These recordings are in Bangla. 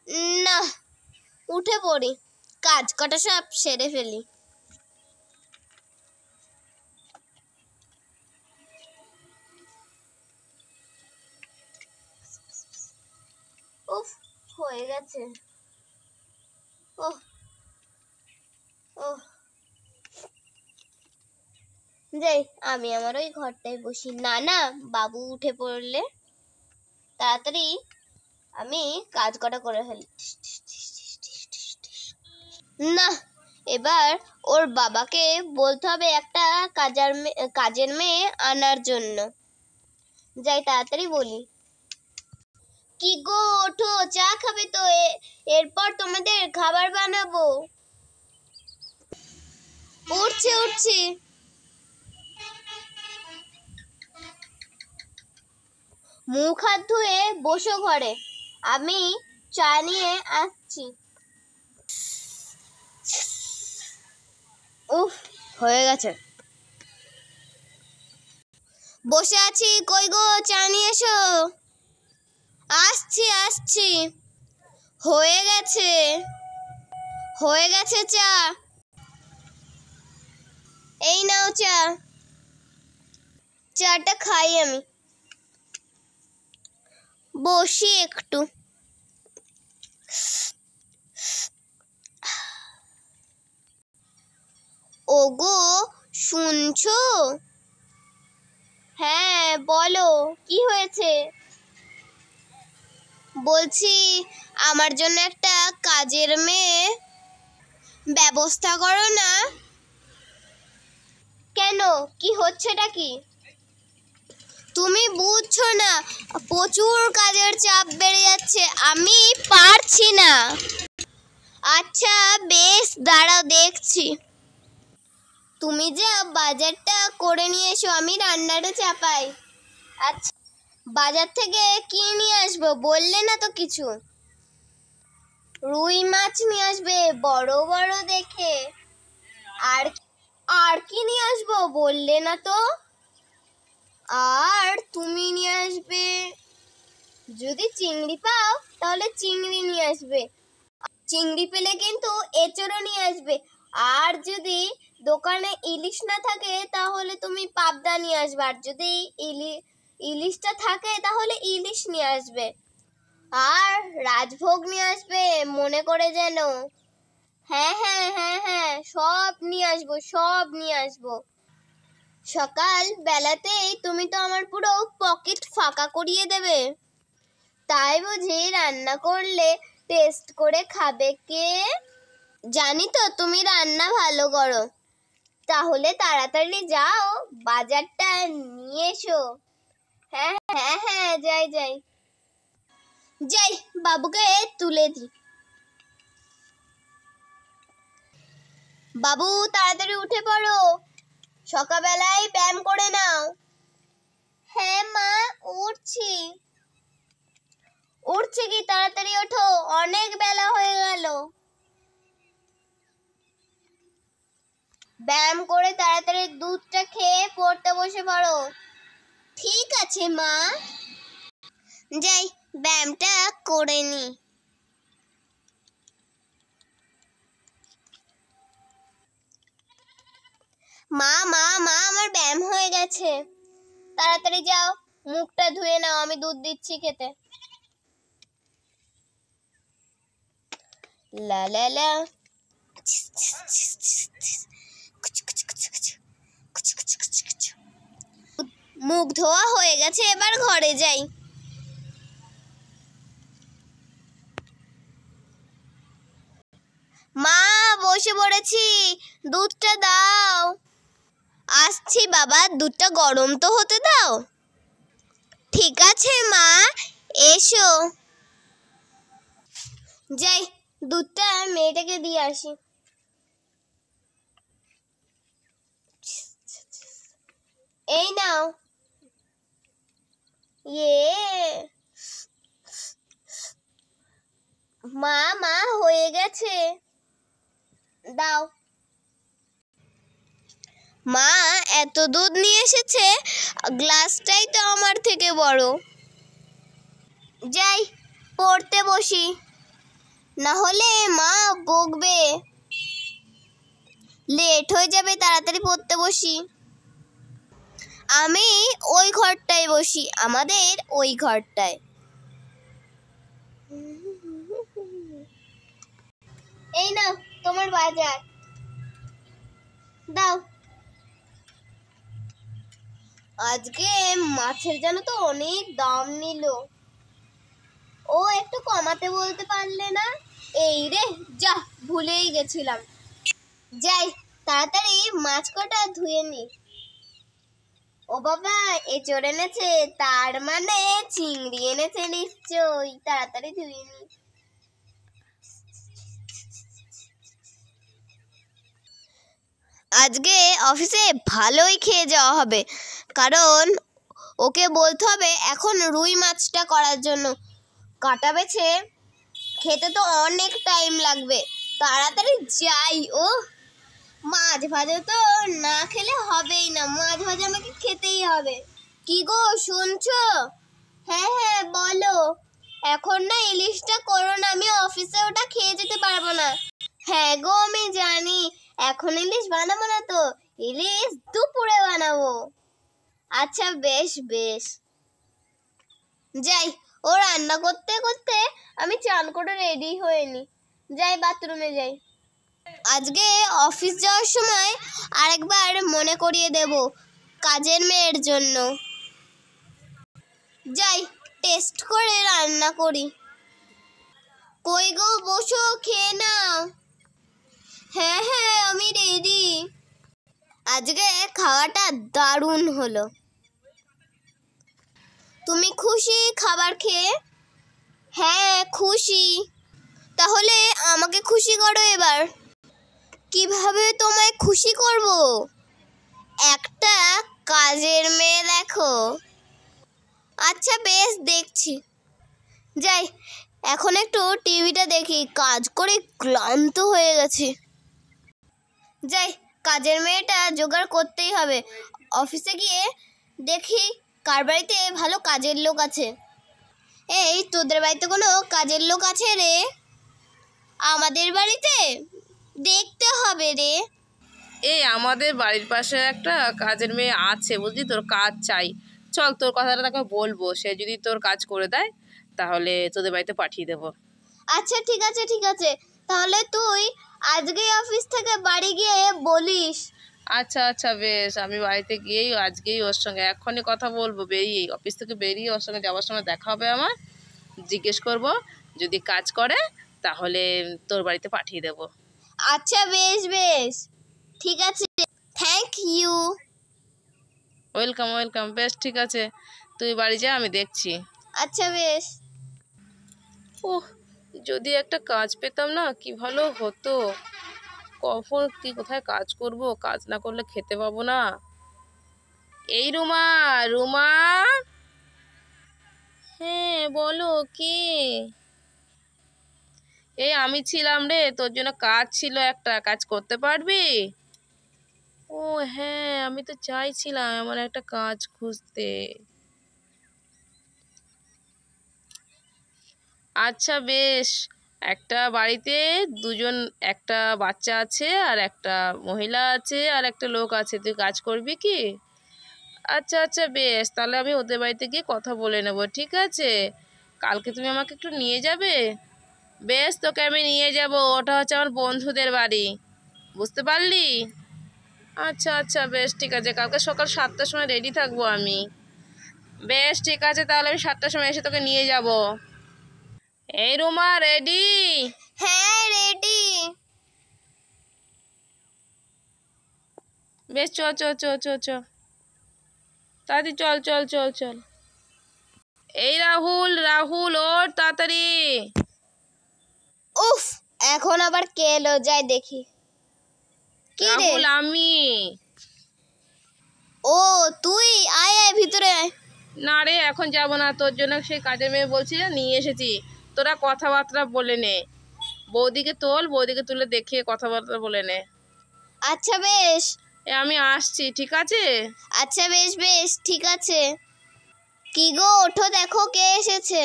না, উঠে পড়ি, কাজ কটা সব সেরে ফেলি। উফ, হয়ে গেছে। ওহ ওহ, যাই, আমি আমার ওই ঘরটায় বসি। না না, বাবু উঠে পড়লে তাড়াতাড়ি আমি কাজ কটা করে ফেলি। না, এবার ওর বাবাকে বলতে হবে একটা কাজের মেয়ে আনার জন্য। যাই, তাড়াতাড়ি বলি। কি গো, ওঠো, চা খাবে তো? এরপর তোমাদের খাবার বানাবো। উঠছি উঠছি। মুখ হাত ধুয়ে বসো ঘরে, আমি চা নিয়ে আসছি। উফ, হয়ে গেছে। বসে আছি, কই গো, চা নিয়ে এসো। আসছি আসছি। হয়ে গেছে, হয়ে গেছে চা। এই নাও চা। চাটা খাই আমি। বসি একটু। ওগো, শুনছো? হ্যাঁ, বলো, কি হয়েছে? বলছি, আমার জন্য একটা কাজের মেয়ে ব্যবস্থা করো না। কেন, কি হচ্ছেটা কি? তুমি বুঝছো না, প্রচুর কাজের চাপ বেড়ে যাচ্ছে, আমি পারছি না। আচ্ছা বেশ, দাঁড়াও দেখছি। তুমি যে বাজারটা করে নিয়ে এসো, আমি রান্নাটা চাপাই। আচ্ছা, বাজার থেকে কি নিয়ে আসবো বললে না তো কিছু। রুই মাছ নিয়ে আসবে, বড় বড় দেখে। আর আর কি নিয়ে আসবো বললে না তো। আর তুমি নিয়ে আসবে, যদি চিংড়ি পাও তাহলে চিংড়ি নিয়ে আসবে। চিংড়ি পেলে কিন্তু এঁচড়ও নিয়ে আসবে। আর যদি দোকানে ইলিশ না থাকে তাহলে তুমি পাবদা নিয়ে আসবে। আর যদি ইলিশটা থাকে তাহলে ইলিশ নিয়ে আসবে। আর রাজভোগ নিয়ে আসবে মনে করে যেন। হ্যাঁ হ্যাঁ হ্যাঁ হ্যাঁ, সব নিয়ে আসবো, সব নিয়ে আসবো। সকাল বেলাতেই তুমি তো আমার পুরো পকেট ফাঁকা করিয়ে দেবে। তাই বুঝি রান্না করলে টেস্ট করে খাবে কে? জানি তো তুমি রান্না ভালো করো। তাহলে তাড়াতাড়ি যাও, বাজারটা নিয়ে এসো। হ্যাঁ হ্যাঁ হ্যাঁ, যাই যাই যাই, বাবুকে তুলে দি। বাবু, তাড়াতাড়ি উঠে পড়ো, সকালবেলায় ব্যায়াম করে নাও। হ্যাঁ মা, উঠছি। উঠছে কি, তাড়াতাড়ি ওঠো, অনেক বেলা হয়ে গেল। ব্যায়াম করে তাড়াতাড়ি দুধটা খেয়ে পড়তে বসে পড়ো। ঠিক আছে মা। যাই, ব্যায়ামটা করে নি। মা মা মা, আমার ব্যায়াম হয়ে গেছে। তাড়াতাড়ি যাও, মুখটা ধুয়ে নাও, আমি দুধ দিচ্ছি খেতে। লা লা লা। মুখ ধোয়া হয়ে গেছে, এবার ঘরে যাই। মা, বসে পড়েছি, দুধটা দাও। আসছি বাবা, দুধটা গরম তো হতে দাও। ঠিক আছে মা, এসো। যাই, দুধটা মেয়েটাকে দিয়ে আসি। এই নাও। মা মা, হয়ে গেছে, দাও। মা এত দুধ নিয়ে এসেছে, গ্লাসটাই তো আমার থেকে বড়। যাই, পড়তে বসি। না হলে মা বকবে। লেট হয়ে যাবে, তাড়াতাড়ি পড়তে বসি। আমি ওই ঘরটায় বসি, আমাদের ওই ঘরটায়। এই নাও তোমার বাজার, দাও। আজকে মাছের যেন তো অনেক দাম নিল। ও একটু কমাতে বলতে পারলে না? এই রে, যা ভুলেই গেছিলাম। যাই, তাড়াতাড়ি মাছ কটা ধুয়ে নি। ও বাবা, এঁচড় এনেছে, তার মানে চিংড়ি এনেছে নিশ্চয়ই। তাড়াতাড়ি ধুয়ে নি। আজকে অফিসে ভালোই খেয়ে যাওয়া হবে, কারণ ওকে বলতে হবে এখন রুই মাছটা করার জন্য। কাটা বেছে খেতে তো অনেক টাইম লাগবে, তাড়াতাড়ি যাই। ও মাছ ভাজা তো না খেলে হবেই না, মাছ ভাজা আমাকে খেতেই হবে। কি গো, শুনছো? হ্যাঁ হ্যাঁ বলো। এখন না ইলিশটা করো না, আমি অফিসে ওটা খেয়ে যেতে পারবো না। হ্যাঁ গো আমি জানি, এখন ইলিশ বানাবো না তো, ইলিশ দুপুরে বানাবো। আচ্ছা বেশ বেশ। যাই, ও রান্না করতে করতে আমি চান করে রেডি হয়ে নি। যাই, বাথরুমে যাই। আজকে অফিস যাওয়ার সময় আরেকবার মনে করিয়ে দেব কাজের মেয়ের জন্য। যাই, টেস্ট করে রান্না করি। কই গো, বসো, খেয়ে নাও। হ্যাঁ হ্যাঁ আমি রেডি। আজকে খাওয়াটা দারুণ হলো। তুমি খুশি খাবার খেয়ে? হ্যাঁ খুশি। তাহলে আমাকে খুশি করো এবার। কিভাবে তোমায় খুশি করব? একটা কাজের মেয়ে দেখো। আচ্ছা বেশ, দেখছি। যাই, এখন একটু টিভিটা দেখি, কাজ করে ক্লান্ত হয়ে গেছি। যাই, কাজের মেয়েটা জোগাড় করতেই হবে। অফিসে গিয়ে দেখি কার বাড়িতে ভালো কাজের লোক আছে। এই তোদের বাড়িতে কোনো কাজের লোক আছে রে? আমাদের বাড়িতে দেখতে হবে রে। এই আমাদের বাড়ির পাশে একটা কাজের মেয়ে আছে, বুঝলি, তোর কাজ চাই। চল, তোর কথাটা তাকে বলবো, সে যদি তোর কাজ করে দেয় তাহলে তোদের বাড়িতে পাঠিয়ে দেবো। আচ্ছা ঠিক আছে ঠিক আছে, তাহলে তুই আজকেই অফিস থেকে বাড়ি গিয়ে বলিস। আচ্ছা আচ্ছা বেশ, আমি বাড়িতে গিয়েই আজকেই ওর সঙ্গে এক্ষুনি কথা বলবো। বেরিয়েই অফিস থেকে বেরিয়ে ওর সঙ্গে যাওয়ার সময় দেখা হবে আমার। জিজ্ঞেস করব, যদি কাজ করে তাহলে তোর বাড়িতে পাঠিয়ে দেবো। আচ্ছা বেশ বেশ, ঠিক আছে, থ্যাংক ইউ। Welcome welcome. বেশ ঠিক আছে, তুই বাড়ি যা, আমি দেখছি। আচ্ছা বেশ। ওহ, যদি একটা কাজ পেতাম না কি ভালো হতো। কখন কি কোথায় কাজ করব, কাজ না করলে খেতে পাবো না। এই রুমা, রুমা। হ্যাঁ বলো, কে? এই আমি ছিলাম রে, তোর জন্য কাজ ছিল একটা, কাজ করতে পারবি? ও হ্যাঁ, আমি তো চাইছিলাম এমন একটা কাজ খুঁজতে। আচ্ছা বেশ, একটা বাড়িতে দুজন, একটা বাচ্চা আছে আর একটা মহিলা আছে আর একটা লোক আছে, তুই কাজ করবি কি? আচ্ছা আচ্ছা বেশ, তাহলে আমি ওদের বাড়িতে গিয়ে কথা বলে নেব, ঠিক আছে? কালকে তুমি আমাকে একটু নিয়ে যাবে? বেশ, তোকে আমি নিয়ে যাব, ওটা হচ্ছে আমার বন্ধুদের বাড়ি, বুঝতে পারলি? আচ্ছা আচ্ছা বেশ ঠিক আছে, কালকে সকাল 7টার সময় রেডি থাকবো আমি। বেশ ঠিক আছে, তাহলে আমি 7টার সময় এসে তোকে নিয়ে যাব। এই রুমা, রেডি? হ্যাঁ রেডি। বেশ, চল চল চল চল চল, তাড়াতাড়ি চল চল চল চল। এই রাহুল, রাহুল ওর তাড়াতাড়ি। উফ, এখন আবার কে এলো, যাই দেখি। কি রে? রাহুল আমি। ও তুই, আয় আয় ভিতরে আয়। না রে, এখন যাব না, তোর জন্য সেই কাজের মেয়ে বলছি না, নিয়ে এসেছি। তোরা কথাবার্তা বলে নে, বৌদিকে তোল, বৌদিকে তুলে দেখিয়ে কথাবার্তা বলে নে। আচ্ছা বেশ। আমি আসছি, ঠিক আছে? আচ্ছা বেশ বেশ, ঠিক আছে। কি গো, ওঠো, দেখো কে এসেছে।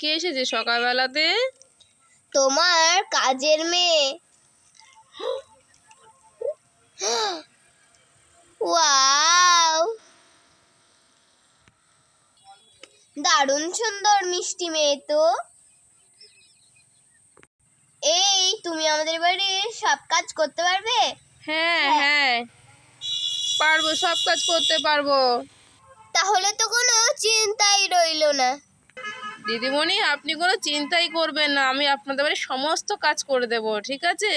কে এসেছে সকালবেলাতে? তোমার কাজের মেয়ে। ওয়াও, দারুণ সুন্দর মিষ্টি মেয়ে তো। এই, তুমি আমাদের বাড়ির সব কাজ করতে পারবে? হ্যাঁ হ্যাঁ, পারবো, সব কাজ করতে পারবো। তাহলে তো কোনো চিন্তাই রইলো না। দিদিমণি, আপনি কোনো চিন্তাই করবেন না, আমি আপনাদের বাড়ির সমস্ত কাজ করে দেব, ঠিক আছে?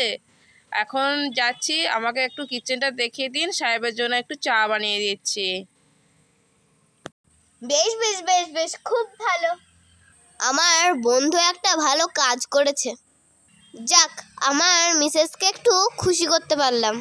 এখন যাচ্ছি, আমাকে একটু কিচেনটা দেখিয়ে দিন, সাহেবের জন্য একটু চা বানিয়ে দিচ্ছি। বেশ বেশ বেশ বেশ, খুব ভালো। আমার বন্ধু একটা ভালো কাজ করেছে। যাক, আমার মিসেসকে একটু খুশি করতে পারলাম।